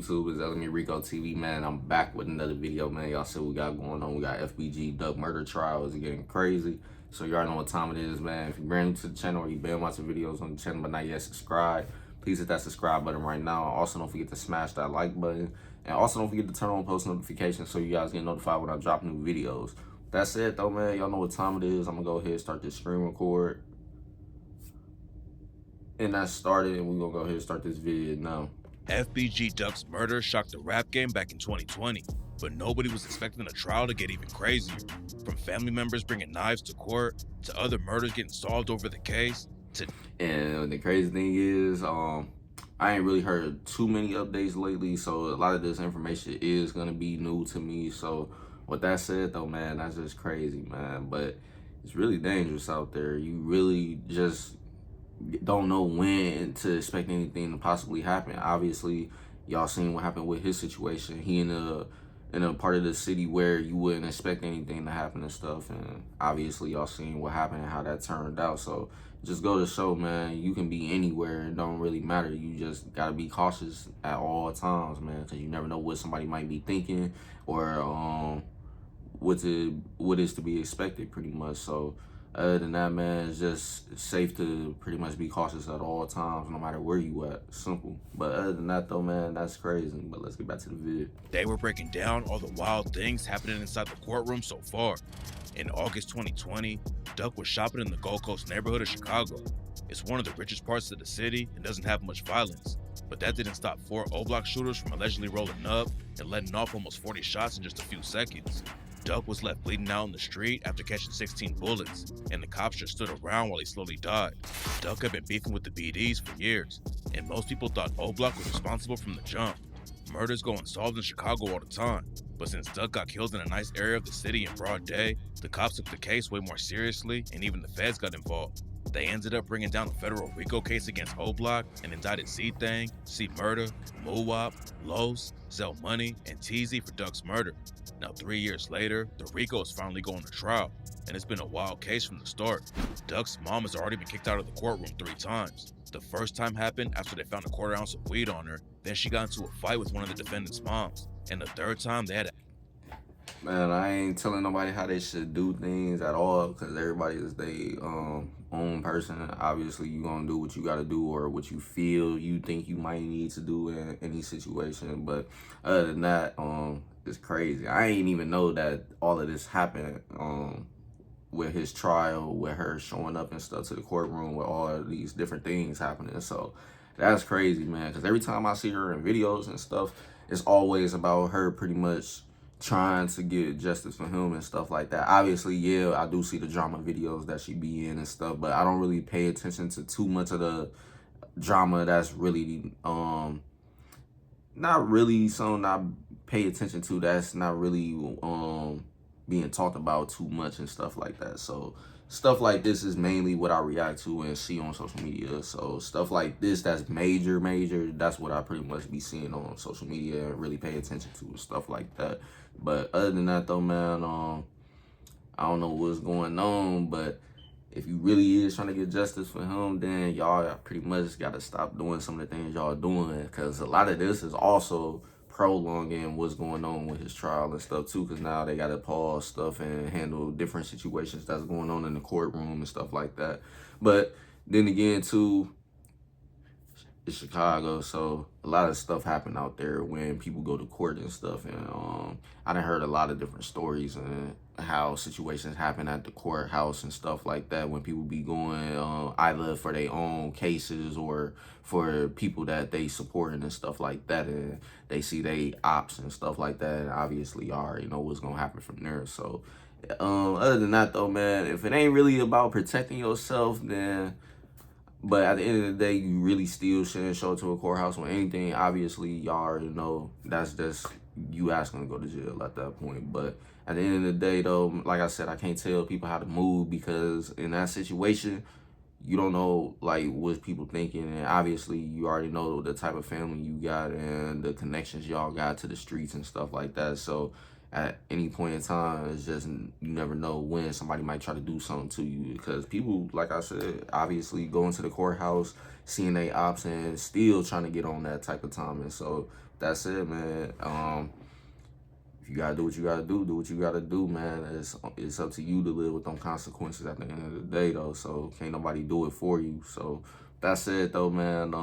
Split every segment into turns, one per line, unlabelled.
YouTube? It's LMERicoTv, man. I'm back with another video, man. Y'all see what we got going on. We got FBG Duck murder trial is getting crazy. So y'all know what time it is, man. If you're brand new to the channel or you've been watching videos on the channel but not yet subscribed, please hit that subscribe button right now. Also, don't forget to smash that like button. And also, don't forget to turn on post notifications so you guys get notified when I drop new videos. That's it, though, man. Y'all know what time it is. I'm going to go ahead and start this screen record. And that started, and we're going to go ahead and start this video now.
FBG Duck's murder shocked the rap game back in 2020, but nobody was expecting the trial to get even crazier. From family members bringing knives to court, to other murders getting solved over the case, to...
And the crazy thing is, I ain't really heard too many updates lately, so a lot of this information is going to be new to me. So with that said, though, man, that's just crazy, man. But it's really dangerous out there. You really just don't know when to expect anything to possibly happen. Obviously, y'all seen what happened with his situation. He in a part of the city where you wouldn't expect anything to happen and stuff. And obviously, y'all seen what happened and how that turned out. So just go to show, man, you can be anywhere. It don't really matter. You just got to be cautious at all times, man, because you never know what somebody might be thinking or what is to be expected, pretty much. So other than that, man, it's just safe to pretty much be cautious at all times, no matter where you at. Simple. But other than that, though, man, that's crazy. But let's get back to the video.
They were breaking down all the wild things happening inside the courtroom so far. In August 2020, Duck was shopping in the Gold Coast neighborhood of Chicago. It's one of the richest parts of the city and doesn't have much violence. But that didn't stop 4 O-Block shooters from allegedly rolling up and letting off almost 40 shots in just a few seconds. Duck was left bleeding out in the street after catching 16 bullets, and the cops just stood around while he slowly died. Duck had been beefing with the BDs for years, and most people thought O-Block was responsible from the jump. Murders go unsolved in Chicago all the time, but since Duck got killed in a nice area of the city in broad day, the cops took the case way more seriously, and even the feds got involved. They ended up bringing down a federal RICO case against O-Block and indicted C-Thang, C-Murder, Muwop, Los, Zell Money, and TZ for Duck's murder. Now 3 years later, the RICO is finally going to trial, and it's been a wild case from the start. Duck's mom has already been kicked out of the courtroom 3 times. The first time happened after they found a 1/4 ounce of weed on her, then she got into a fight with one of the defendant's moms, and the 3rd time they had
Man, I ain't telling nobody how they should do things at all, because everybody is their own person. Obviously, you gonna do what you gotta do or what you feel you think you might need to do in any situation. But other than that, it's crazy. I ain't even know that all of this happened with his trial, with her showing up and stuff to the courtroom, with all of these different things happening. So that's crazy, man, because every time I see her in videos and stuff, it's always about her pretty much trying to get justice for him and stuff like that. Obviously, yeah, I do see the drama videos that she be in and stuff, but I don't really pay attention to too much of the drama that's really not really something I pay attention to, that's not really being talked about too much and stuff like that. So stuff like this is mainly what I react to and see on social media. So stuff like this that's major, that's what I pretty much be seeing on social media and really pay attention to and stuff like that. But other than that, though, man, I don't know what's going on, but if you really is trying to get justice for him, then y'all pretty much got to stop doing some of the things y'all doing, because a lot of this is also prolonging what's going on with his trial and stuff too, because now they got to pause stuff and handle different situations that's going on in the courtroom and stuff like that. But then again, too, it's Chicago, so a lot of stuff happen out there when people go to court and stuff. And I done heard a lot of different stories and how situations happen at the courthouse and stuff like that when people be going either for their own cases or for people that they supporting and stuff like that, and they see they ops and stuff like that, and obviously you already know what's gonna happen from there. So other than that, though, man, if it ain't really about protecting yourself, then but at the end of the day, you really still shouldn't show up to a courthouse with anything. Obviously, y'all already know that's just you asking to go to jail at that point. But at the end of the day, though, like I said, I can't tell people how to move, because in that situation, you don't know like what people thinking, and obviously you already know the type of family you got and the connections y'all got to the streets and stuff like that. So at any point in time, it's just, you never know when somebody might try to do something to you, because people, like I said, obviously going to the courthouse, seeing they ops and still trying to get on that type of time. And so that's it, man. If you gotta do what you gotta do what you gotta do, man. It's up to you to live with them consequences at the end of the day, though. So can't nobody do it for you. So that's it, though, man.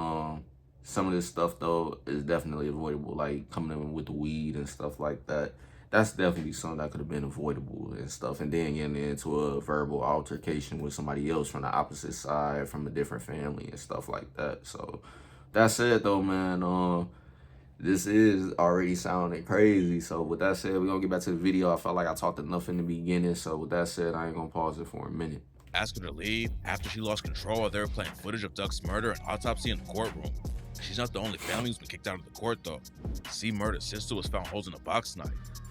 Some of this stuff though is definitely avoidable, like coming in with the weed and stuff like that. That's definitely something that could have been avoidable and stuff. And then getting into a verbal altercation with somebody else from the opposite side, from a different family and stuff like that. So that's it, though, man. This is already sounding crazy. So with that said, we're gonna get back to the video. I felt like I talked enough in the beginning. So with that said, I ain't gonna pause it for a minute.
Asked her to leave after she lost control while they were playing footage of Duck's murder and autopsy in the courtroom. She's not the only family who's been kicked out of the court, though. C. Murder's sister was found holding a box knife.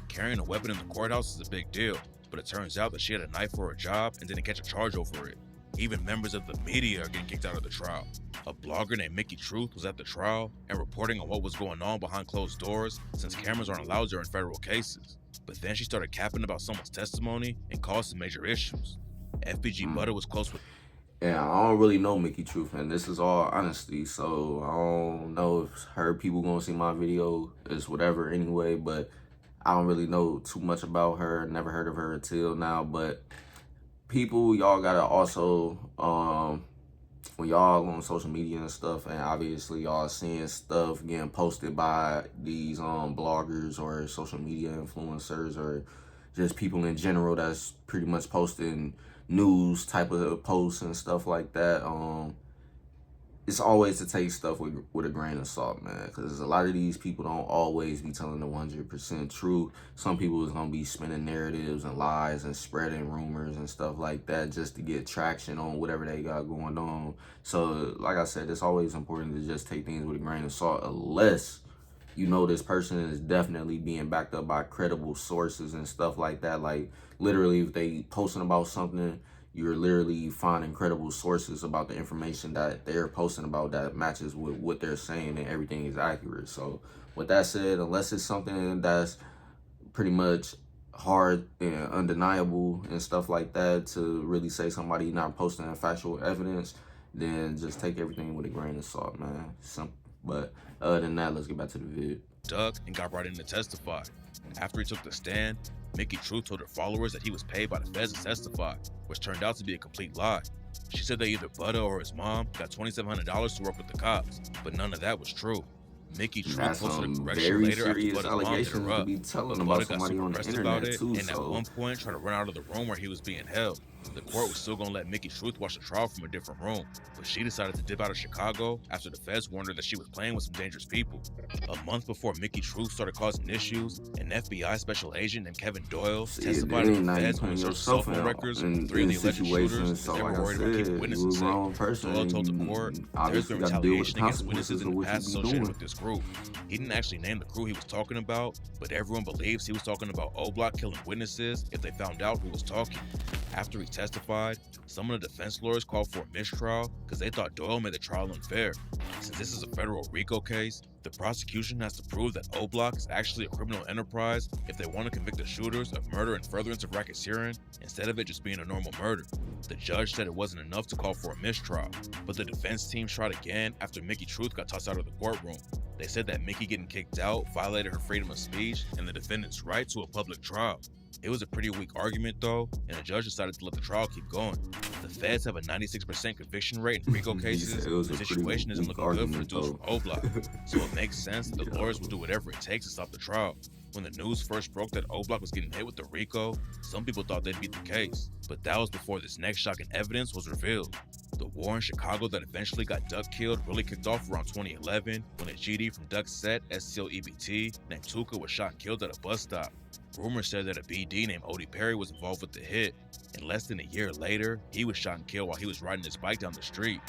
Carrying a weapon in the courthouse is a big deal, but it turns out that she had a knife for her job and didn't catch a charge over it. Even members of the media are getting kicked out of the trial. A blogger named Mickey Truth was at the trial and reporting on what was going on behind closed doors, since cameras aren't allowed during federal cases. But then she started capping about someone's testimony and caused some major issues. FBG Butter was close with...
Yeah, I don't really know Mickey Truth, and this is all honesty. So I don't know if her people gonna see my video. It's whatever anyway, but I don't really know too much about her. Never heard of her until now. But people, y'all gotta also, when y'all on social media and stuff, and obviously y'all seeing stuff getting posted by these bloggers or social media influencers or just people in general that's pretty much posting news type of posts and stuff like that. It's always to take stuff with a grain of salt, man, because a lot of these people don't always be telling the 100% truth. Some people is gonna be spinning narratives and lies and spreading rumors and stuff like that just to get traction on whatever they got going on. So like I said, it's always important to just take things with a grain of salt, unless you know this person is definitely being backed up by credible sources and stuff like that. Like literally, if they posting about something, you're literally finding credible sources about the information that they're posting about that matches with what they're saying, and everything is accurate. So with that said, unless it's something that's pretty much hard and undeniable and stuff like that to really say somebody not posting factual evidence, then just take everything with a grain of salt, man. Simple. But other than that, let's get back to the vid.
Duck and got right in to testify. After he took the stand, Mickey Truth told her followers that he was paid by the feds to testify, which turned out to be a complete lie. She said that either Butter or his mom got $2,700 to work with the cops, but none of that was true. Mickey Truth posted a correction later after Butter's mom hit her up, but Butter got super pressed about it and at one point tried to run out of the room where he was being held. The court was still gonna let Mickey Truth watch the trial from a different room, but she decided to dip out of Chicago after the feds warned her that she was playing with some dangerous people. A month before Mickey Truth started causing issues, an FBI special agent named Kevin Doyle testified at the feds when he searched cell phone records from 3 of the alleged shooters because they were worried about keeping witnesses safe. Doyle told the court there's been retaliation against witnesses in the past associated with this group. He didn't actually name the crew he was talking about, but everyone believes he was talking about O-Block killing witnesses if they found out who was talking. After he testified, some of the defense lawyers called for a mistrial because they thought Doyle made the trial unfair. Since this is a federal RICO case, the prosecution has to prove that O-Block is actually a criminal enterprise if they want to convict the shooters of murder and furtherance of racketeering instead of it just being a normal murder. The judge said it wasn't enough to call for a mistrial, but the defense team tried again after Mickey Truth got tossed out of the courtroom. They said that Mickey getting kicked out violated her freedom of speech and the defendant's right to a public trial. It was a pretty weak argument though, and the judge decided to let the trial keep going. The feds have a 96% conviction rate in RICO cases. The situation isn't looking good for the dudes from O-Block, so it makes sense that the lawyers will do whatever it takes to stop the trial. When the news first broke that O-Block was getting hit with the RICO, some people thought they'd beat the case, but that was before this next shocking evidence was revealed. The war in Chicago that eventually got Duck killed really kicked off around 2011 when a GD from Duck's set, STL EBT, named Tuka was shot and killed at a bus stop. Rumors said that a BD named Odie Perry was involved with the hit, and less than a year later, he was shot and killed while he was riding his bike down the street.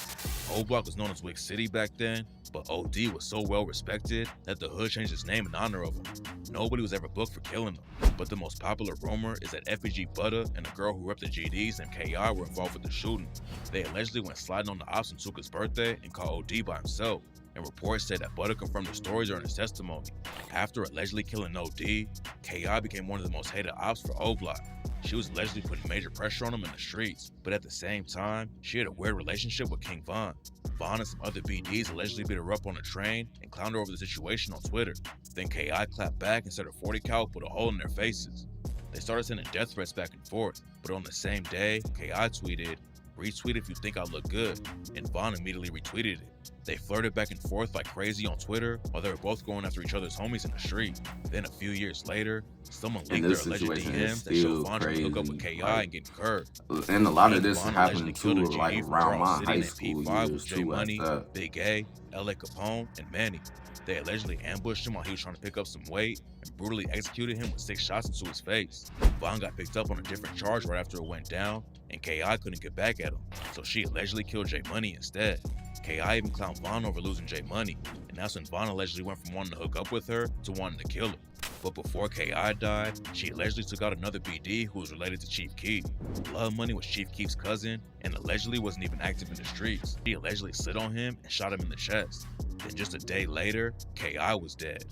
O-Block was known as Wick City back then, but OD was so well respected that the hood changed its name in honor of him. Nobody was ever booked for killing him, but the most popular rumor is that FBG Butter and a girl who repped the GDs named KI were involved with the shooting. They allegedly went sliding on the ops on Tuka's birthday and caught OD by himself, and reports said that Butter confirmed the stories during his testimony. After allegedly killing OD, KI became one of the most hated ops for O-Block. She was allegedly putting major pressure on him in the streets, but at the same time, she had a weird relationship with King Von. Von and some other BDs allegedly beat her up on a train and clowned her over the situation on Twitter. Then KI clapped back and said her 40 cal put a hole in their faces. They started sending death threats back and forth, but on the same day, KI tweeted, "Retweet if you think I look good," and Von immediately retweeted it. They flirted back and forth like crazy on Twitter while they were both going after each other's homies in the street. Then a few years later, someone leaked their alleged DMs that showed Von trying to hook up with KI and getting curved.
And a lot of this is
Von
happening
allegedly
too,
killed a
like
GD from
around my
Charles City
high
named
school
P5
years
with J
too.
Money,
After
Big A, LA Capone, and Manny. They allegedly ambushed him while he was trying to pick up some weight and brutally executed him with 6 shots into his face. Von got picked up on a different charge right after it went down, and KI couldn't get back at him, so she allegedly killed J Money instead. KI even clowned Von over losing J Money, and that's when Von allegedly went from wanting to hook up with her to wanting to kill her. But before KI died, she allegedly took out another BD who was related to Chief Keef. Love Money was Chief Keef's cousin and allegedly wasn't even active in the streets. She allegedly slid on him and shot him in the chest. Then just a day later, KI was dead.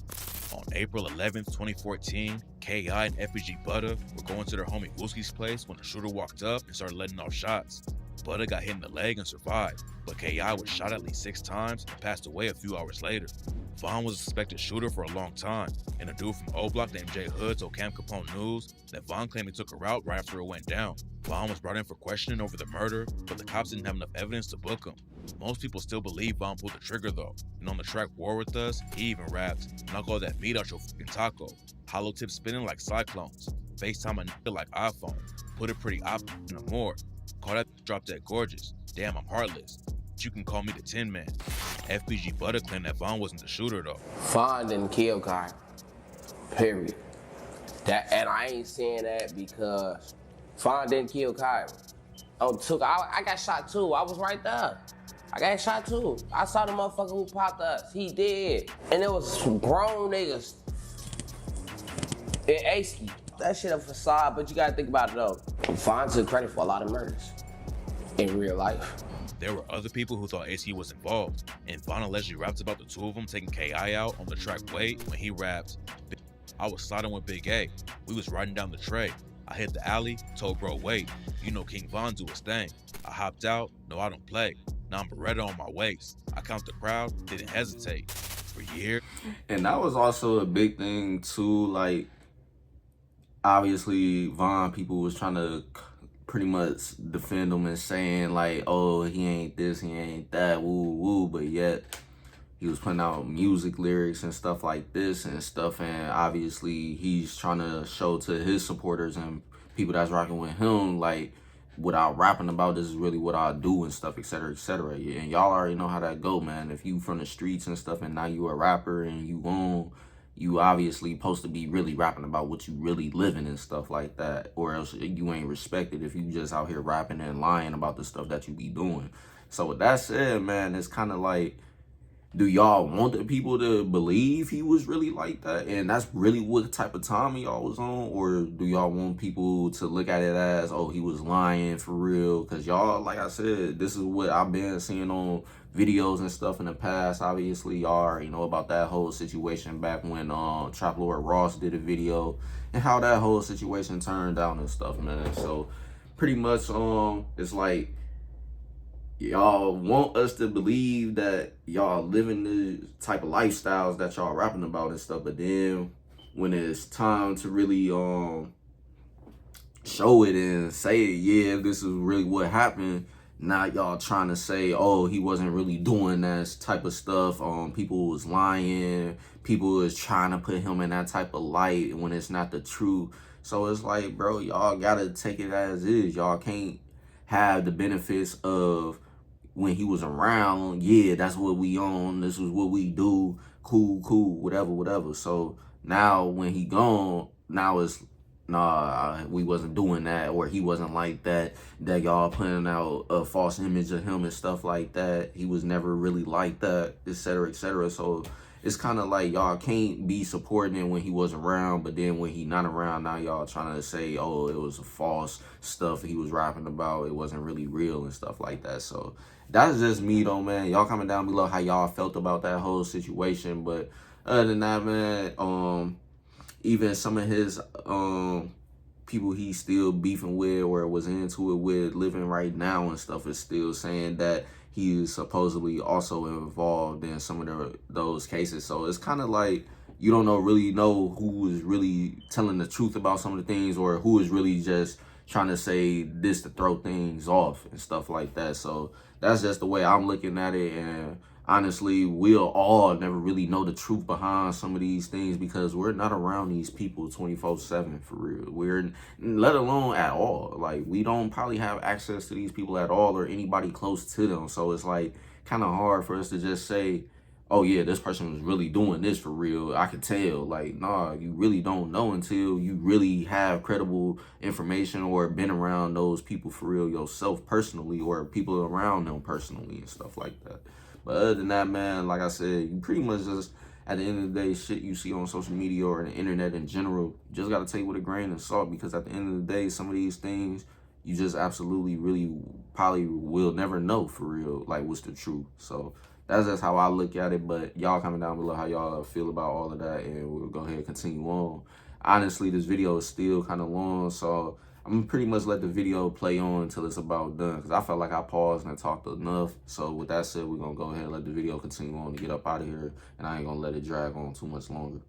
On April 11th, 2014, KI and FBG Butter were going to their homie Wooskie's place when the shooter walked up and started letting off shots. Butter got hit in the leg and survived, but KI was shot at least 6 times and passed away a few hours later. Von was a suspected shooter for a long time, and a dude from O Block named Jay Hood told Cam Capone News that Von claimed he took her out right after it went down. Von was brought in for questioning over the murder, but the cops didn't have enough evidence to book him. Most people still believe Von pulled the trigger though, and on the track War With Us, he even raps, "Knock all that meat out your fucking taco." Hollow tips spinning like cyclones, FaceTime a nigga like iPhone, put a pretty op in a more. Call that drop dead gorgeous. Damn, I'm heartless. But you can call me the Tin Man. FBG Butter claimed that Von wasn't the shooter though.
Von didn't kill Kai. Period. And I ain't saying that because Von didn't kill Kai. I got shot too. I was right there. I got shot too. I saw the motherfucker who popped us. He did. And it was some grown niggas in Aski. That shit a facade, but you gotta think about it though. Von took credit for a lot of murders in real life.
There were other people who thought AC was involved, and Von allegedly rapped about the two of them taking KI out on the track Wait when he rapped, "I was sliding with Big A. We was riding down the tray. I hit the alley, told bro wait. You know King Von do his thing. I hopped out, no I don't play. Now I'm Beretta on my waist. I count the crowd, didn't hesitate. For years."
And that was also a big thing too, like obviously Von people was trying to pretty much defend him and saying like, oh, he ain't this, he ain't that, woo woo, but yet he was putting out music lyrics and stuff like this and stuff, and obviously he's trying to show to his supporters and people that's rocking with him like what I rapping about, this is really what I do and stuff, etc., etc. And y'all already know how that go, man. If you from the streets and stuff and now you a rapper and you obviously supposed to be really rapping about what you really living and stuff like that, or else you ain't respected if you just out here rapping and lying about the stuff that you be doing. So with that said, man, it's kind of like, do y'all want the people to believe he was really like that and that's really what type of time y'all was on, or do y'all want people to look at it as, oh, he was lying for real? Because y'all, like I said, this is what I've been seeing on videos and stuff in the past. Obviously y'all already know about that whole situation back when Trap Lord Ross did a video and how that whole situation turned out and stuff, man. So pretty much it's like y'all want us to believe that y'all living the type of lifestyles that y'all rapping about and stuff, but then when it's time to really show it and say it, yeah, this is really what happened, now y'all trying to say, oh, he wasn't really doing that type of stuff. People was lying, people was trying to put him in that type of light when it's not the truth. So it's like, bro, y'all gotta take it as is. Y'all can't have the benefits of when he was around, yeah, that's what we on, this is what we do, cool, whatever. So now when he gone, now it's, nah, we wasn't doing that, or he wasn't like that y'all putting out a false image of him and stuff like that. He was never really like that, etc., etc. So it's kind of like y'all can't be supporting him when he wasn't around, but then when he not around, now y'all trying to say, oh, it was false stuff he was rapping about, it wasn't really real and stuff like that. So that's just me though, man. Y'all comment down below how y'all felt about that whole situation. But other than that, man, even some of his people he's still beefing with or was into it with living right now and stuff is still saying that he is supposedly also involved in some of those cases. So it's kind of like you don't really know who is really telling the truth about some of the things or who is really just trying to say this to throw things off and stuff like that. So that's just the way I'm looking at it. And honestly, we'll all never really know the truth behind some of these things because we're not around these people 24/7 for real. We're, let alone at all. Like, we don't probably have access to these people at all or anybody close to them. So it's like kind of hard for us to just say, oh yeah, this person was really doing this for real. I could tell. Like, nah, you really don't know until you really have credible information or been around those people for real yourself personally or people around them personally and stuff like that. But other than that, man, like I said, you pretty much just, at the end of the day, shit you see on social media or the internet in general, you just got to take with a grain of salt because at the end of the day, some of these things, you just absolutely really probably will never know for real, like what's the truth. So that's just how I look at it. But y'all comment down below how y'all feel about all of that, and we'll go ahead and continue on. Honestly, this video is still kind of long, so I'm gonna pretty much let the video play on until it's about done because I felt like I paused and talked enough. So with that said, we're gonna go ahead and let the video continue on to get up out of here, and I ain't gonna let it drag on too much longer.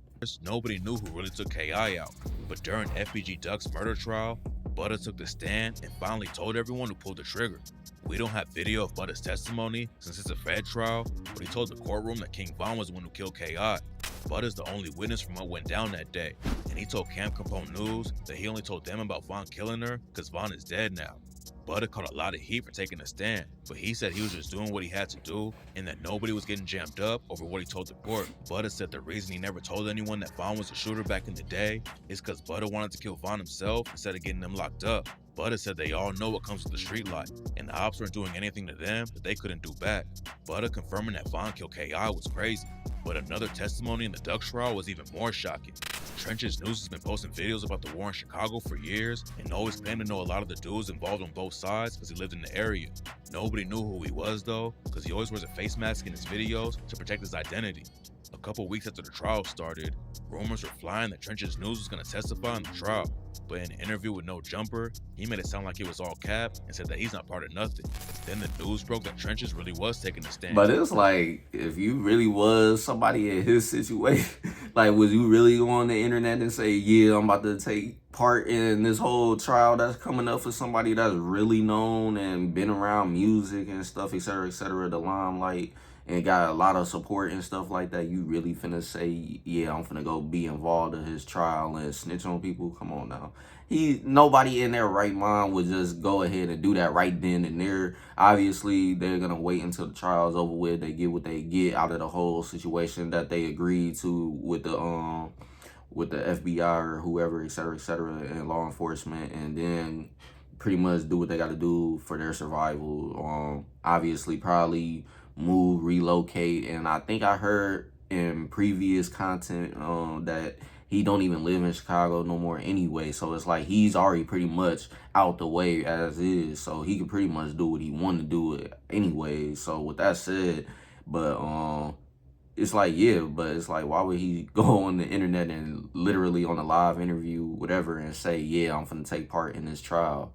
Nobody knew who really took KI out, but during FBG Duck's murder trial, Butter took the stand and finally told everyone who pulled the trigger. We don't have video of Butter's testimony since it's a Fed trial, but he told the courtroom that King Von was the one who killed KI. Butter's the only witness from what went down that day, and he told Camp Capone News that he only told them about Von killing her because Von is dead now. Butter caught a lot of heat for taking a stand, but he said he was just doing what he had to do and that nobody was getting jammed up over what he told the court. Butter said the reason he never told anyone that Von was a shooter back in the day is because Butter wanted to kill Von himself instead of getting them locked up. Butter said they all know what comes with the street life, and the ops weren't doing anything to them that they couldn't do back. Butter confirming that Von killed KI was crazy, but another testimony in the Duck trial was even more shocking. Trenches News has been posting videos about the war in Chicago for years and always claimed to know a lot of the dudes involved on both sides because he lived in the area. Nobody knew who he was though, because he always wears a face mask in his videos to protect his identity. A couple weeks after the trial started, rumors were flying that Trenches News was going to testify in the trial, but in an interview with No Jumper, he made it sound like it was all cap and said that he's not part of nothing. Then the news broke that Trenches really was taking a stand.
But it's like, if you really was somebody in his situation, like, would you really go on the internet and say, yeah, I'm about to take part in this whole trial that's coming up for somebody that's really known and been around music and stuff, etc., the limelight, and got a lot of support and stuff like that? You really finna say, yeah, I'm finna go be involved in his trial and snitch on people? Come on now. Nobody in their right mind would just go ahead and do that right then and there. Obviously, they're gonna wait until the trial's over with. They get what they get out of the whole situation that they agreed to with the FBI or whoever, etc., and law enforcement, and then pretty much do what they got to do for their survival. Obviously, probably move, relocate, and I think I heard in previous content that he don't even live in Chicago no more anyway. So it's like he's already pretty much out the way as is, so he can pretty much do what he want to do it anyway. So with that said, but it's like, yeah, but it's like, why would he go on the internet and literally on a live interview, whatever, and say, yeah, I'm finna take part in this trial?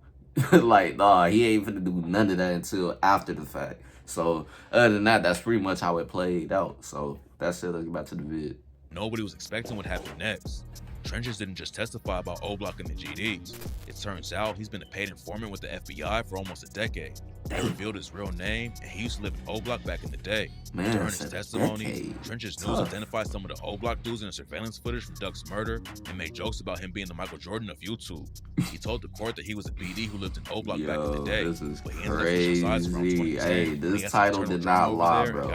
Like, nah, he ain't finna do none of that until after the fact. So other than that, that's pretty much how it played out. So that's it. Let's get back to the vid.
Nobody was expecting what happened next. Trenches didn't just testify about O-Block and the GDs. It turns out he's been a paid informant with the FBI for almost a decade. They revealed his real name, and he used to live in O-Block back in the day.
Man,
during his testimony, Trenches News identified some of the O-Block dudes in the surveillance footage from Duck's murder and made jokes about him being the Michael Jordan of YouTube. He told the court that he was a BD who lived in O-Block back in the day.
This is
but he ended up switching sides around 2010.
Hey, this title did not lie, bro.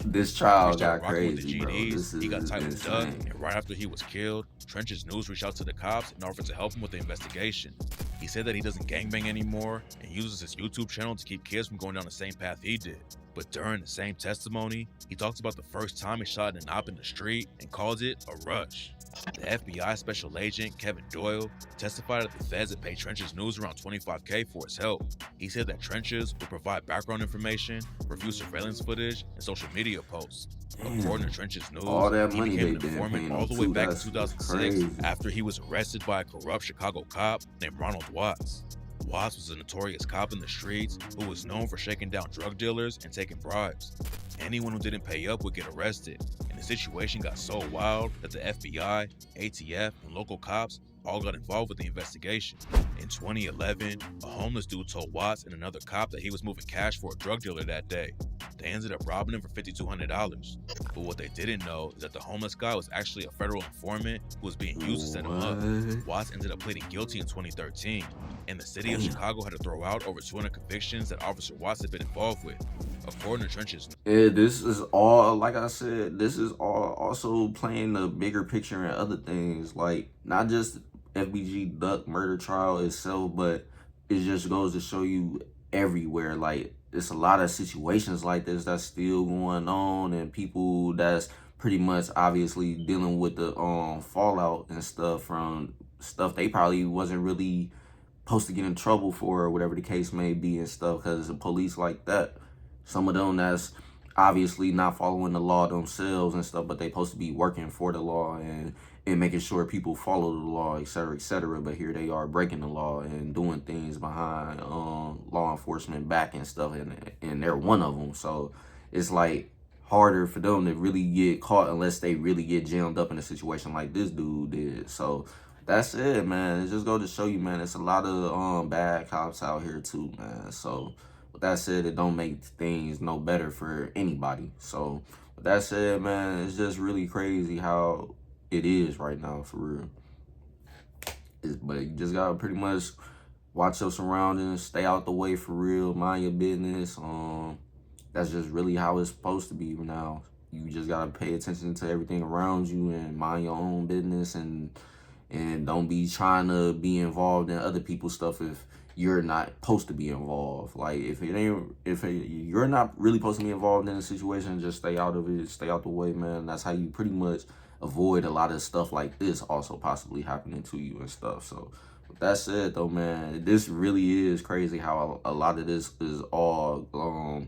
This trial got crazy, bro.
He got tied with Duck, and right after he was killed, Trenches News reached out to the cops and offered to help him with the investigation. He said that he doesn't gangbang anymore and uses his YouTube channel to keep kids from going down the same path he did. But during the same testimony, he talks about the first time he shot an op in the street and calls it a rush. The FBI special agent, Kevin Doyle, testified that the feds had paid Trenches News around $25K for his help. He said that Trenches would provide background information, review surveillance footage, and social media posts. According to Trench's
All
News,
that
he
money
became
they
an
been
informant
paying
all
them
the way
too.
back in
That's
2006
crazy.
after he was arrested by a corrupt Chicago cop named Ronald Watts. Watts was a notorious cop in the streets who was known for shaking down drug dealers and taking bribes. Anyone who didn't pay up would get arrested, and the situation got so wild that the FBI, ATF, and local cops all got involved with the investigation. In 2011, a homeless dude told Watts and another cop that he was moving cash for a drug dealer that day. They ended up robbing him for $5,200. But what they didn't know is that the homeless guy was actually a federal informant who was being used to set him up. Watts ended up pleading guilty in 2013, and the city of Chicago had to throw out over 200 convictions that Officer Watts had been involved with. According to Trench's
This is all, like I said, this is all also playing the bigger picture and other things, like not just FBG Duck murder trial itself, but it just goes to show you everywhere. Like, it's a lot of situations like this that's still going on, and people that's pretty much obviously dealing with the fallout and stuff from stuff they probably wasn't really supposed to get in trouble for, or whatever the case may be and stuff, because the police like that. Some of them that's obviously not following the law themselves and stuff, but they supposed to be working for the law and making sure people follow the law, etc., etc. But here they are breaking the law and doing things behind law enforcement back and stuff, and they're one of them. So it's like harder for them to really get caught unless they really get jammed up in a situation like this dude did. So that's it, man. It just goes to show you, man, it's a lot of bad cops out here too, man. So with that said, it don't make things no better for anybody. So with that said, man, it's just really crazy how it is right now, for real. But you just gotta pretty much watch your surroundings, stay out the way, for real, mind your business. That's just really how it's supposed to be now. You just gotta pay attention to everything around you and mind your own business, and don't be trying to be involved in other people's stuff if you're not supposed to be involved. Like, if you're not really supposed to be involved in a situation, just stay out of it, stay out the way, man. That's how you pretty much avoid a lot of stuff like this also possibly happening to you and stuff. So with that said, though, man, this really is crazy how a lot of this is all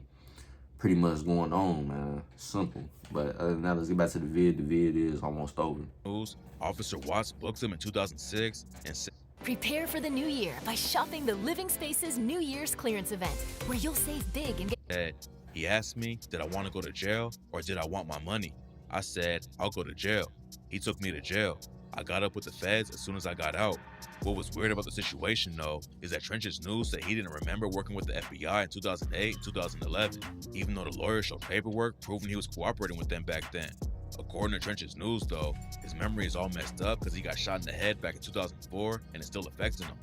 pretty much going on, man. Simple. But now let's get back to the vid. The vid is almost over.
News, Officer Watts booked him in 2006 and said,
prepare for the new year by shopping the Living Spaces New Year's clearance event, where you'll save big and get...
He asked me, did I want to go to jail or did I want my money? I said, I'll go to jail. He took me to jail. I got up with the feds as soon as I got out. What was weird about the situation, though, is that Trench's News said he didn't remember working with the FBI in 2008 and 2011, even though the lawyer showed paperwork proving he was cooperating with them back then. According to Trench's News, though, his memory is all messed up because he got shot in the head back in 2004 and it's still affecting him.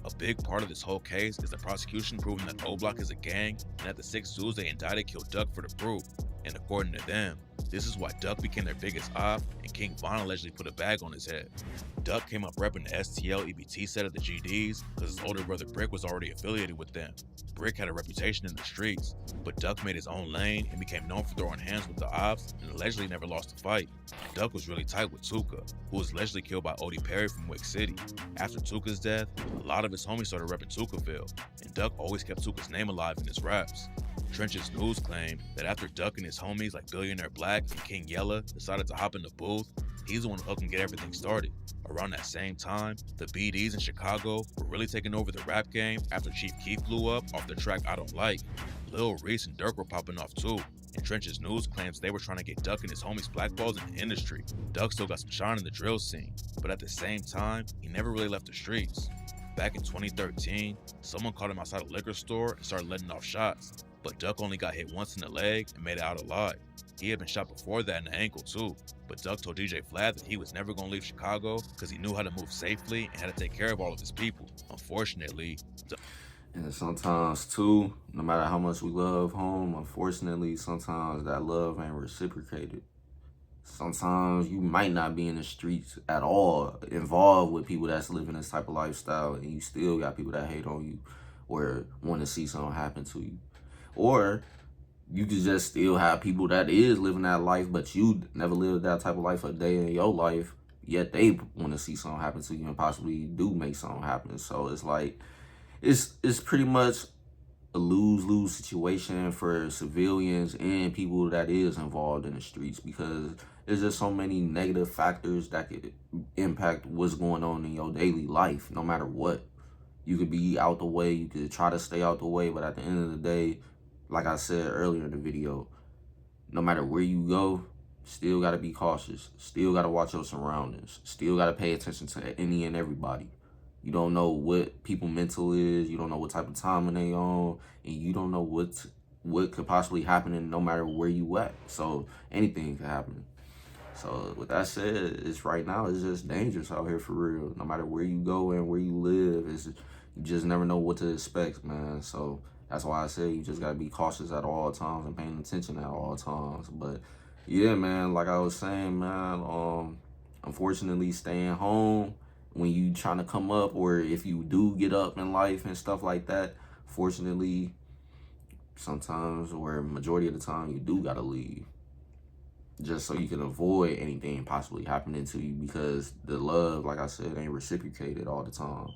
A big part of this whole case is the prosecution proving that O-Block is a gang and that the 6 dudes they indicted killed Duck for the proof. And according to them, this is why Duck became their biggest op and King Von allegedly put a bag on his head. Duck came up repping the STL EBT set of the GDs because his older brother Brick was already affiliated with them. Brick had a reputation in the streets, but Duck made his own lane and became known for throwing hands with the ops and allegedly never lost a fight. Duck was really tight with Tuka, who was allegedly killed by Odie Perry from Wick City. After Tuka's death, a lot of his homies started repping Tukaville, and Duck always kept Tuka's name alive in his raps. Trench's News claimed that after Duck and his homies like Billionaire Black and King Yella decided to hop in the booth, he's the one who helped him get everything started. Around that same time, the BDs in Chicago were really taking over the rap game after Chief Keef blew up off the track I Don't Like. Lil Reese and Durk were popping off too, and Trench's News claims they were trying to get Duck and his homies blackballs in the industry. Duck still got some shine in the drill scene, but at the same time, he never really left the streets. Back in 2013, someone caught him outside a liquor store and started letting off shots, but Duck only got hit once in the leg and made it out alive. He had been shot before that in the ankle too, but Duck told DJ Vlad that he was never going to leave Chicago because he knew how to move safely and how to take care of all of his people. Unfortunately,
and sometimes too, no matter how much we love home, unfortunately, sometimes that love ain't reciprocated. Sometimes you might not be in the streets at all, involved with people that's living this type of lifestyle, and you still got people that hate on you or want to see something happen to you. Or you could just still have people that is living that life, but you never lived that type of life a day in your life, yet they want to see something happen to you and possibly do make something happen. So it's like, it's pretty much a lose-lose situation for civilians and people that is involved in the streets, because there's just so many negative factors that could impact what's going on in your daily life, no matter what. You could be out the way, you could try to stay out the way, but at the end of the day, like I said earlier in the video, no matter where you go, still got to be cautious. Still got to watch your surroundings. Still got to pay attention to any and everybody. You don't know what people mental is. You don't know what type of time they on, and you don't know what could possibly happen, and no matter where you at. So anything could happen. So with that said, it's right now it's just dangerous out here for real. No matter where you go and where you live, you just never know what to expect, man. So that's why I say you just gotta be cautious at all times and paying attention at all times. But yeah, man, like I was saying, man, unfortunately staying home when you trying to come up, or if you do get up in life and stuff like that, fortunately, sometimes or majority of the time you do gotta leave, just so you can avoid anything possibly happening to you, because the love, like I said, ain't reciprocated all the time.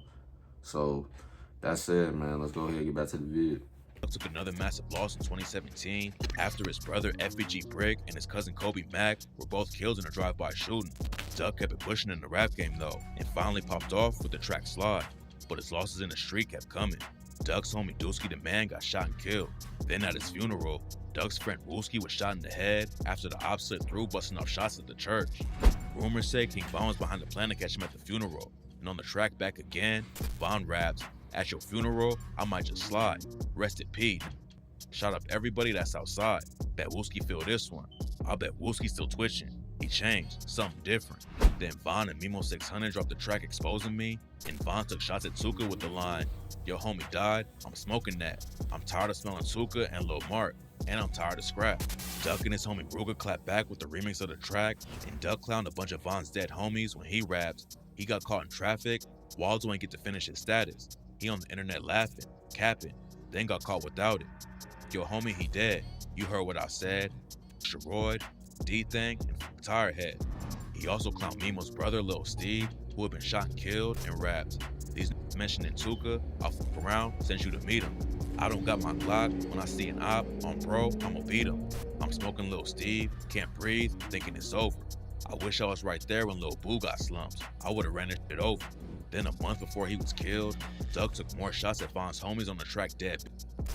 So that's it, man. Let's go ahead and get back to the vid.
Duck took another massive loss in 2017 after his brother FBG Brick and his cousin Kobe Mack were both killed in a drive-by shooting. Duck kept it pushing in the rap game though, and finally popped off with the track Slide, but his losses in the street kept coming. Duck's homie Dooski the Man got shot and killed. Then at his funeral, Duck's friend Wooski was shot in the head after the ops slid through, busting off shots at the church. Rumors say King Von was behind the plan to catch him at the funeral. And on the track Back Again, Von raps, "At your funeral, I might just slide. Rest in peace. Shot up everybody that's outside. Bet Wooski feel this one. I bet Wooski still twitching. He changed, something different." Then Von and Mimo 600 dropped the track Exposing Me, and Von took shots at Tuka with the line, "Yo homie died, I'm smoking that. I'm tired of smelling Tuka and Lil Mark, and I'm tired of scrap." Duck and his homie Ruger clapped back with the remix of the track, and Duck clowned a bunch of Von's dead homies when he raps, "He got caught in traffic, Waldo ain't get to finish his status. He on the internet laughing, capping, then got caught without it. Yo homie, he dead. You heard what I said. Sharoid, D-Thing, and Tire Head." He also clowned Mimo's brother, Lil Steve, who had been shot and killed, and raps, "These mentioning Tuka, I'll fuck around, send you to meet him. I don't got my Glock, when I see an op on pro, I'ma beat him. I'm smoking Lil Steve, can't breathe, thinking it's over. I wish I was right there when Lil Boo got slumps. I would've ran this shit over." Then a month before he was killed, Duck took more shots at Von's homies on the track Dead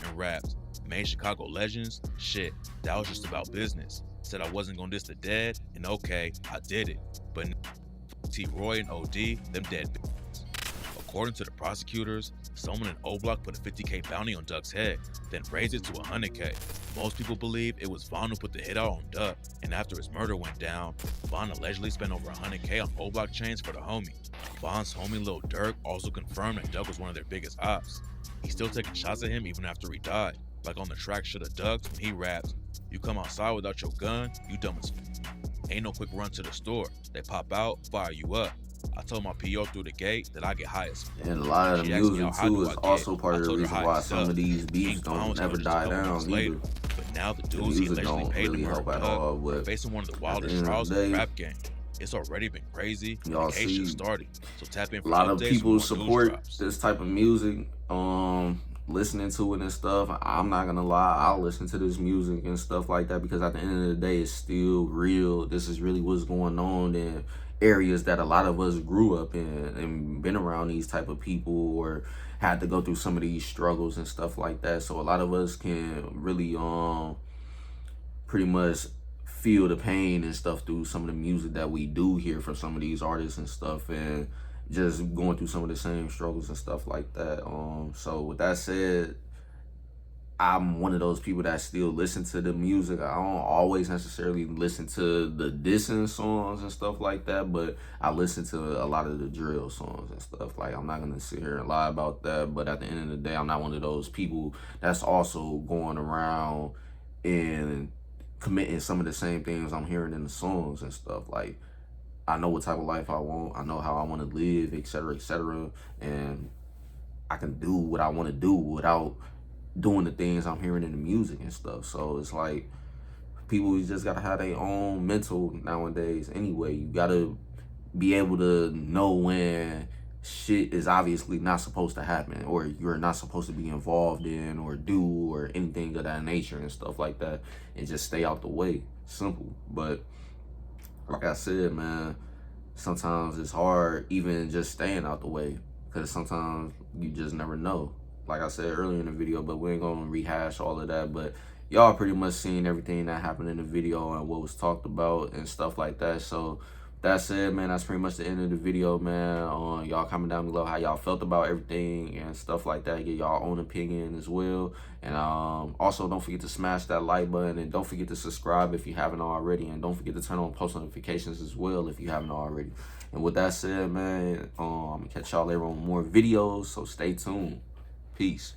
and raps, "Made Chicago legends? Shit, that was just about business. Said I wasn't gonna diss the dead, and okay, I did it. But T. Roy and OD, them dead bitches." According to the prosecutors, someone in O-Block put a 50K bounty on Duck's head, then raised it to 100K. Most people believe it was Von who put the hit out on Duck, and after his murder went down, Von allegedly spent over 100K on O-Block chains for the homie. Von's homie Lil Durk also confirmed that Duck was one of their biggest ops. He's still taking shots at him even after he died, like on the track Shoulda Ducked when he raps, "You come outside without your gun, you dumb as f. Ain't no quick run to the store. They pop out, fire you up. I told my PO through the gate that I get high as f."
And a lot of the
She asked me
music
how
too
do
is
I
also
get?
part
I
of the
told her
reason
how
why
it's
some of
done.
these beefs
King Von
don't
was
never
gonna just
die
come with
down
us later.
either.
But now the
The
dudes he
music
allegedly
don't
paid to
really
murder
help at all,
Duck are
but
facing one of the
at the
wildest
end of
trials
the
in the
day,
rap game. It's already been crazy, and
y'all
the case just
see
started. So tap in
a
for
lot of
updates when
people
more news
support
drops.
this type of music, listening to it and stuff. I'm not gonna lie, I'll listen to this music and stuff like that, because at the end of the day, it's still real. This is really what's going on in areas that a lot of us grew up in and been around these type of people, or had to go through some of these struggles and stuff like that. So a lot of us can really pretty much feel the pain and stuff through some of the music that we do hear from some of these artists and stuff, and just going through some of the same struggles and stuff like that. So with that said, I'm one of those people that still listen to the music. I don't always necessarily listen to the dissing songs and stuff like that, but I listen to a lot of the drill songs and stuff. Like, I'm not gonna sit here and lie about that, but at the end of the day, I'm not one of those people that's also going around and committing some of the same things I'm hearing in the songs and stuff. Like, I know what type of life I want, I know how I want to live, etc., and I can do what I want to do without doing the things I'm hearing in the music and stuff. So it's like, people just gotta have their own mental nowadays anyway. You gotta be able to know when shit is obviously not supposed to happen, or you're not supposed to be involved in or do or anything of that nature and stuff like that, and just stay out the way. Simple. But like I said, man, sometimes it's hard even just staying out the way, because sometimes you just never know. Like I said earlier in the video, but we ain't gonna rehash all of that. But y'all pretty much seen everything that happened in the video and what was talked about and stuff like that. So that said, man, that's pretty much the end of the video, man. Y'all comment down below how y'all felt about everything and stuff like that. Get y'all own opinion as well. And also don't forget to smash that like button, and don't forget to subscribe if you haven't already, and don't forget to turn on post notifications as well if you haven't already. And with that said, man, I'm gonna catch y'all later on more videos, so stay tuned. Peace.